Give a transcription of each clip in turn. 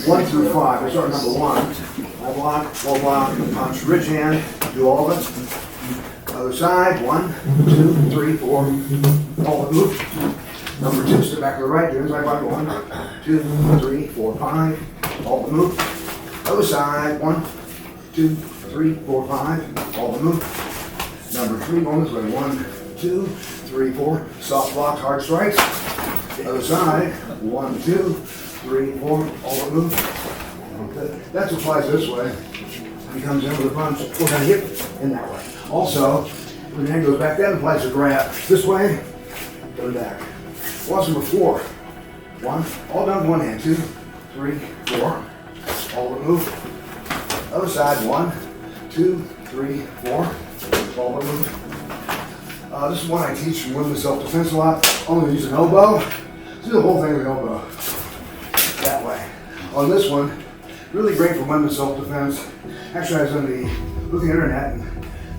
1 through 5. We start number 1. I block, low block, punch, ridge hand, do all of it. Other side, 1, 2, 3, 4, all the move. Number 2, step back to the right, do inside block, 1, 2, 3, 4, 5, all the move. Other side, 1, 2, 3, 4, 5, all the move. Number 3, going this way, 1, 2, 3, 4, soft blocks, hard strikes. Other side, 1, 2, 3, 4, all the move. Okay. That applies this way. He comes in with a punch, we're going to hit in that way. Also, when the hand goes back, that applies to grab. This way, go back. Watch number 4. 1, all down with one hand. 2, 3, 4, all the move. Other side, 1, 2, 3, 4, all the move. This is one I teach from women's self-defense a lot. Only use an elbow. Do the whole thing with the elbow. That way. On this one, really great for women's self-defense. Actually, I was on the internet, and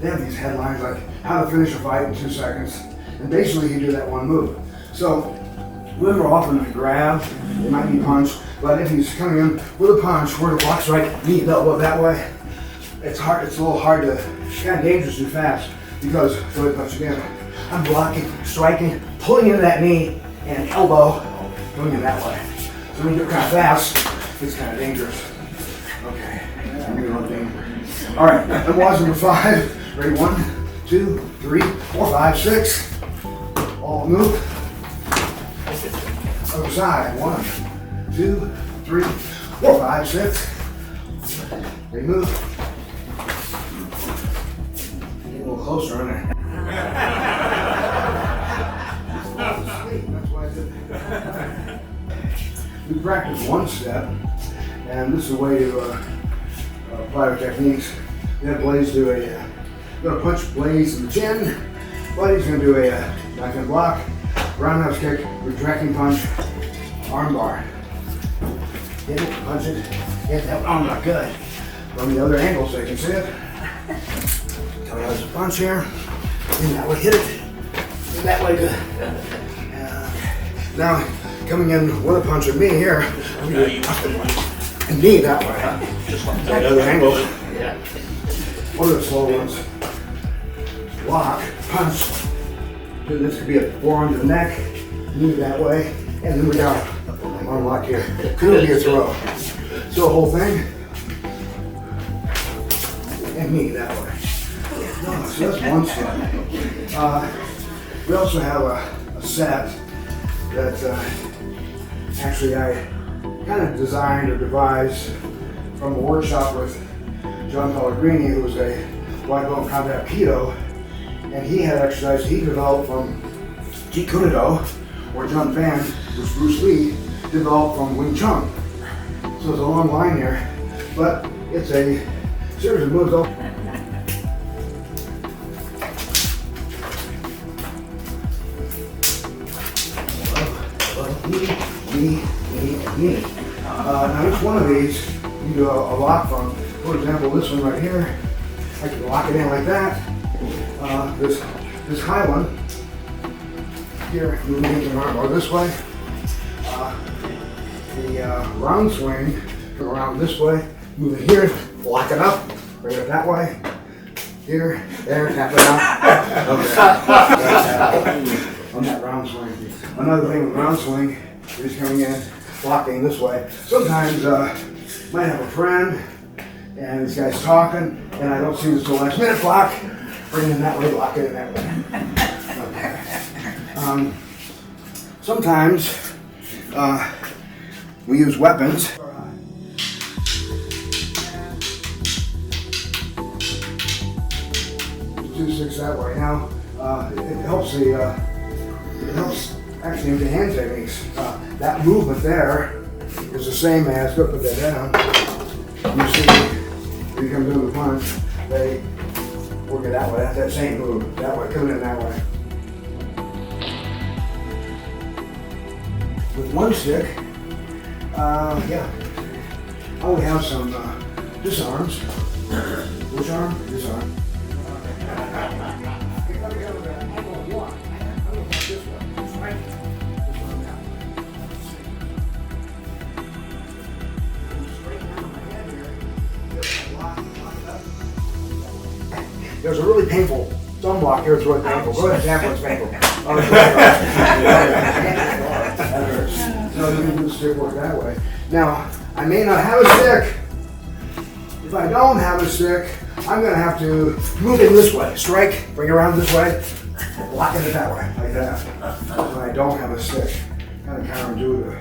they have these headlines like how to finish a fight in 2 seconds. And basically, you do that one move. So, women are often to grab, it might be punch, but if he's coming in with a punch, where the block's right, knee, elbow that way, it's hard. It's a little hard to, kind of dangerous too fast because, go ahead, punch again. I'm blocking, striking, pulling into that knee, and elbow, going in that way. So when you do it kind of fast, it's kind of dangerous. Okay, I'm going to look dangerous. All right, and watch number 5. Ready, 1, 2, 3, 4, 5, 6. All move. Other side, 1, 2, 3, 4, 5, 6. Ready, move. Get a little closer in there. That's why I did that. We practice one step, and this is a way to apply our techniques. We have Blaze do a, going to punch Blaze in the chin. Buddy's going to do a backhand block, roundhouse kick, retracting punch, arm bar. Hit it, punch it, hit that arm, not good. From the other angle so you can see it. Tell you how to punch here. And that way, hit it. And that way, good. Now, coming in with a punch with me here, I'm going to and knee that way. Just like that other angle. Yeah. One of the slow ones. Block, punch. This could be a forearm to the neck, knee that way, and then we got arm lock here. Could be a throw. So the whole thing, and knee that way. So that's one step. We also have a set that actually I kind of designed or devised from a workshop with John Pellegrini, who was a black belt in combat Aikido, and he had exercise he developed from Jeet Kune Do, or Jun Fan, which Bruce Lee developed from Wing Chun. So it's a long line here, but it's a series of moves. Knee, knee. Now each one of these you do a lock from. For example, this one right here, I can lock it in like that. This high one here, moving into an arm bar this way. The round swing, come around this way, move it here, lock it up, bring it that way. Here, there, tap it out. Okay. On that round swing. Another thing with round swing is coming in, blocking this way. Sometimes might have a friend and this guy's talking and I don't see this till last minute block. Bring it in that way, block it in that way. Okay. Sometimes we use weapons. 2-6 that way. Now it helps actually into hand techniques. That movement there is the same as, go put that down. You see, when you come doing the punch, they work it that way. That's that same move. That way, coming in that way. With one stick, yeah, I would have some disarms. Which arm? Disarm. there's a really painful thumb block here. It's really painful. Go ahead, tap what's painful. That hurts. So you can do the stick work that way. Now, I may not have a stick. If I don't have a stick, I'm going to have to move it this way. Strike, bring it around this way, locking it that way, like that. When I don't have a stick, kind of counterintuitive.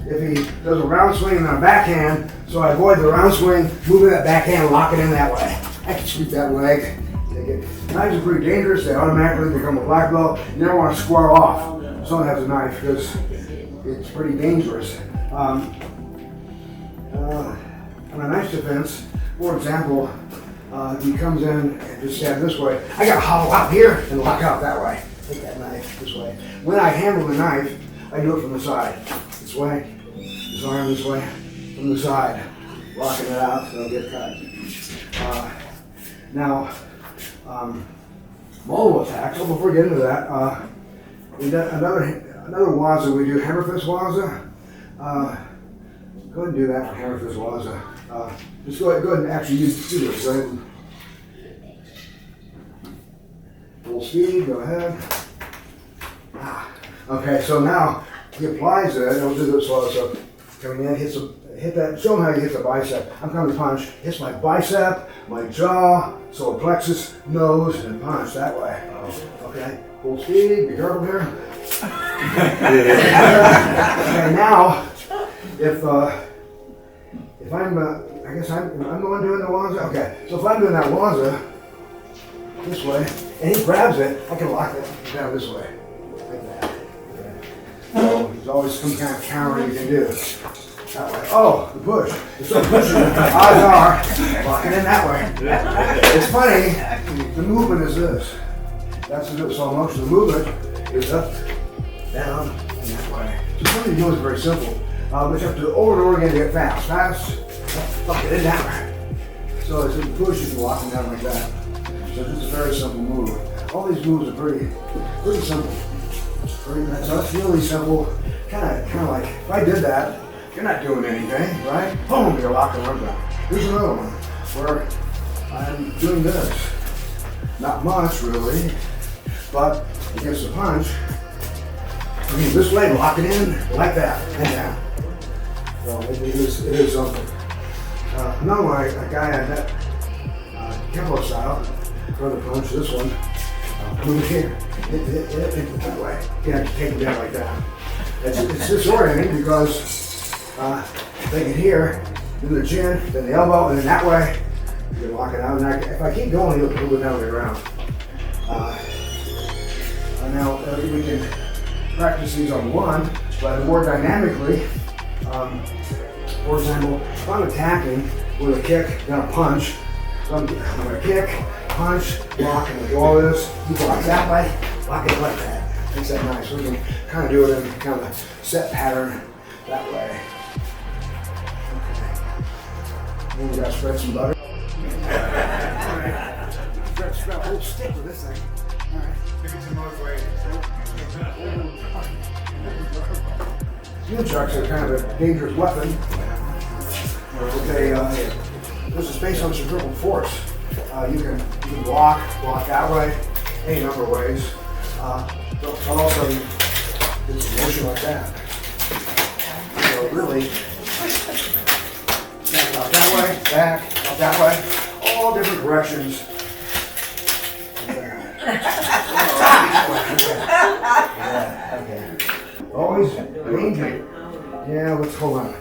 If he does a round swing and then a backhand, so I avoid the round swing, moving that backhand, lock it in that way. I can sweep that leg. Take it. Knives are pretty dangerous. They automatically become a black belt. You never want to square off. Someone has a knife because it's pretty dangerous. On a knife defense, for example, if he comes in and just stab this way, I got to hollow out here and lock out that way. Take that knife this way. When I handle the knife, I do it from the side. This way, this arm this way, from the side, locking it out so it'll get cut. Now, mobile attacks. So before we get into that, we got another waza we do, hammer fist waza. Go ahead and do that for hammer fist waza. Just go ahead and actually do this. Go ahead and full speed. Go ahead. Okay, so now he applies it. Don't do this slow. So coming in, hit that. Show him how he hits the bicep. I'm coming to punch. Hits my bicep, my jaw, solar plexus, nose, and punch that way. Okay, full speed. Be careful here. Okay, now if I'm, I guess I'm the one doing the waza. Okay, so if I'm doing that waza this way, and he grabs it, I can lock it down this way, like that. Okay. So there's always some kind of counter you can do. That way. Oh, the push. It's so pushing. Odds are locking in that way. It's funny. The movement is this. That's the slow motion. The movement is up, down, and that way. So what you do is very simple. But you have to over and over again to get fast. Lock it in that way. So as you push, you can lock them down like that. So it's just a very simple move. All these moves are pretty simple. So that's really simple. Kind of like if I did that, you're not doing anything, right? Boom, you're locking arms down. Here's another one where I'm doing this. Not much really, but against the punch, I mean this leg, lock it in like that and down. So it is something. Another one, a guy I met, Kempo style, for the punch, this one, move here, hit that way. Yeah, take it down like that. It's disorienting because they can hear, then the chin, then the elbow, and then that way, you can lock it out. And if I keep going, he'll go down to the ground. Now, we can practice these on one, but more dynamically. For example, if I'm attacking with a kick, then a punch, so I'm going to kick, punch, block, and do all this. You block that way, block it like that. Makes that nice. We can kind of do it in kind of a set pattern that way. Okay. Then we got to spread some butter. Alright. Spread a whole stick with this thing. Alright. Nunchucks are kind of a dangerous weapon. There's a space on centrifugal force. You can block that way, any number of ways. But also, there's motion like that. So really, out that way, back, out that way, all different directions. Yeah, okay. Always danger. Yeah, let's hold on.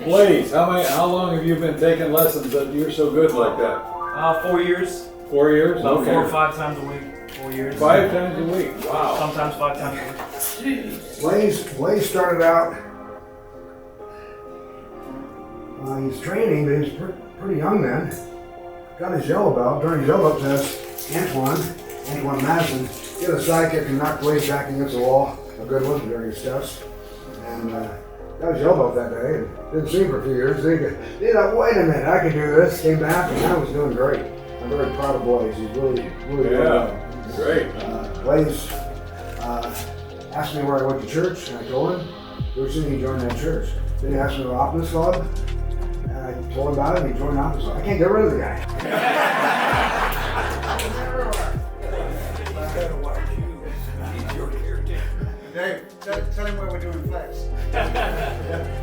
Blaze, how long have you been taking lessons that you're so good like that? 4 years. 4 years? About Okay. 4 or 5 times a week. 4 years. 5 times a week. Wow. Sometimes 5 times a week. Blaze started out. He's training, but he's pretty young then. Got his yellow belt. During his yellow belt test, Antoine Madison, he had a sidekick and knocked Blaze back against the wall. A good one during his test. And got his yellow belt that day. And didn't see him for a few years. They thought, wait a minute, I can do this. Came back and now he's doing great. I'm very proud of Blaze. He's really good. Great. Blaze asked me where I went to church, and I told him. Pretty soon he joined that church. Then he asked me about Optimist Club, and I told him about it, and he joined Optimist Club. I can't get rid of the guy.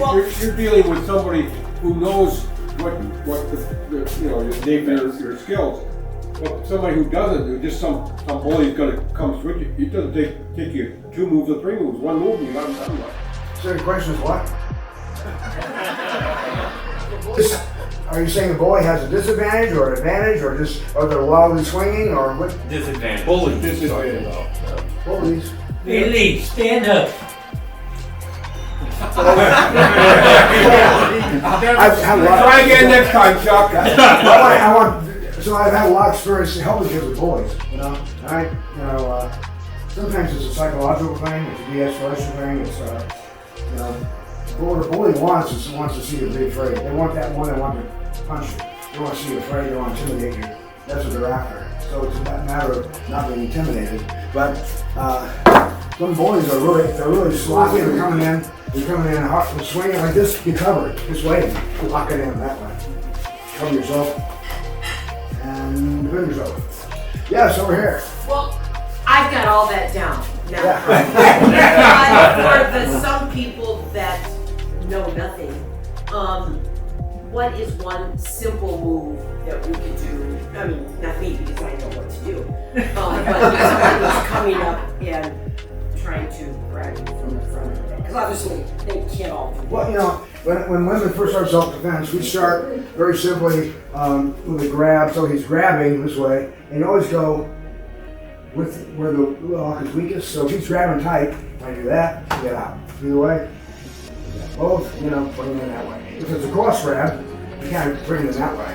you're dealing with somebody who knows what your skills. But somebody who doesn't, who just some bully's gonna come switch you. It doesn't take you 2 moves or 3 moves. 1 move, you got him done. So the question is what? Are you saying the bully has a disadvantage or an advantage, or they're wildly swinging, or what? Disadvantage. Bully, disadvantage. Bullies. Hey Lee, stand up. I've had a lot. Try again next time, Chuck. So I've had a lot of experience helping kids with bullies. Sometimes it's a psychological thing, it's a de-escalation thing. It's what a bully wants is wants to see you be afraid. They want that one. They want to punch you. They want to see you afraid. They want to intimidate you. That's what they're after. So it's a matter of not being intimidated. But some bullies are really sloppy. They're coming in hard, they're swinging like this. You cover it. Just waiting. Lock it in that way. Cover yourself and defend yourself. Yes, over here. Well, I've got all that down now. Yeah. But for the some people that know nothing, what is one simple move that we could do? I mean, not me because I know what to do, but someone who's coming up and trying to grab you from the front of it. Because obviously they can't all do it. Well, when women first start self-defense, we start very simply with a grab. So he's grabbing this way, and you always go with where the lock is weakest. So if he's grabbing tight, I do that, you get out. Either way, both, bring them in that way. If it's a cross grab, you can't bring them that way,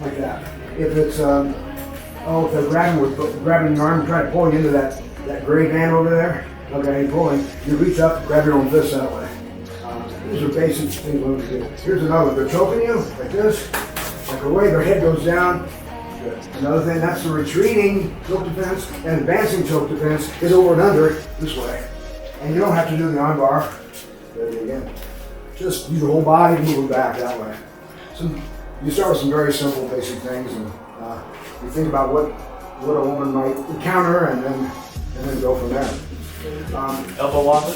like that. If it's, if they're grabbing your arm, try to pull you into that gray band over there, okay, pulling, you reach up, grab your own fist that way. These are basic things we do. Here's another, they're choking you, like this, like the way their head goes down. Good. Another thing, that's the retreating choke defense, and advancing choke defense is over and under this way. And you don't have to do the arm bar. Again. Just use your whole body, move back that way. So you start with some very simple basic things, and you think about what a woman might encounter, and then go from there. Elbow waza?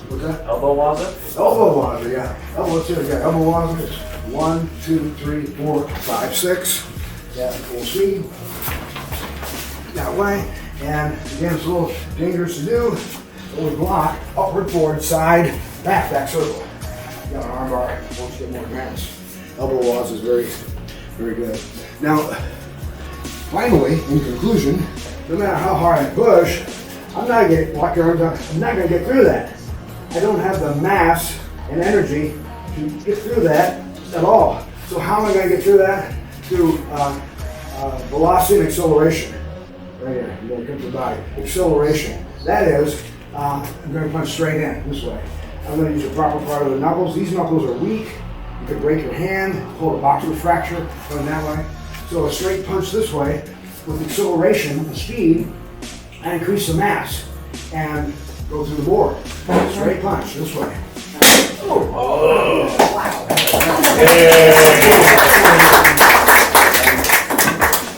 What's that? Elbow waza? Elbow waza, yeah. Let's see it again. Elbow waza is 1, 2, 3, 4, 5, 6. Yeah, full speed. That way. And again, it's a little dangerous to do. So we block upward, forward, side, back circle. You got an arm bar once you get more advanced. Elbow waza is very, very good. Now, finally, in conclusion, no matter how hard I push, I'm not going to lock your arms up. I'm not going to get through that. I don't have the mass and energy to get through that at all. So how am I going to get through that? Through velocity and acceleration. Right here, you're going to come to the body. Acceleration. That is, I'm going to punch straight in this way. I'm going to use the proper part of the knuckles. These knuckles are weak. You could break your hand, hold a boxer fracture, going that way. So a straight punch this way with acceleration and speed, I increase the mass and go through the board. Straight punch this way.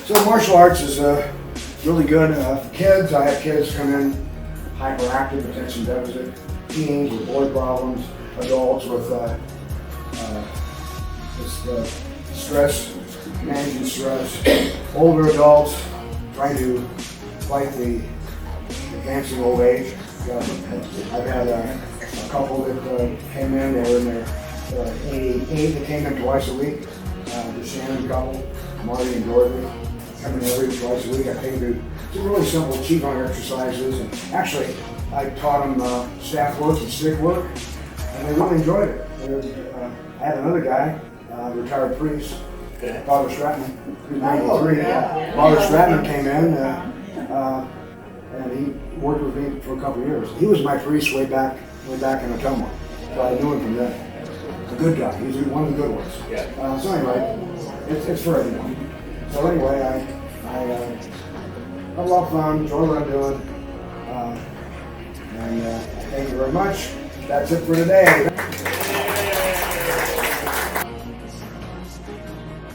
So martial arts is really good for kids. I have kids come in hyperactive, attention deficit, teens with boy problems, adults with stress, managing stress, older adults trying to fight the advancing old age. I've had a couple that came in, they were in their 88, that came in twice a week. The Shannon couple, Marty and Dorothy, coming every twice a week. I think they're really simple Qigong exercises, and actually I taught them staff work and stick work, and they really enjoyed it. I had another guy, retired priest, Father Stratton, who's 93. Father Stratton came in, and he worked with me for a couple of years. He was my priest way back in Ottumwa, so I knew him from there. A good guy. He's one of the good ones. So anyway, it's for everyone. So anyway, I have a lot of fun, enjoy what I'm doing, and thank you very much. That's it for today.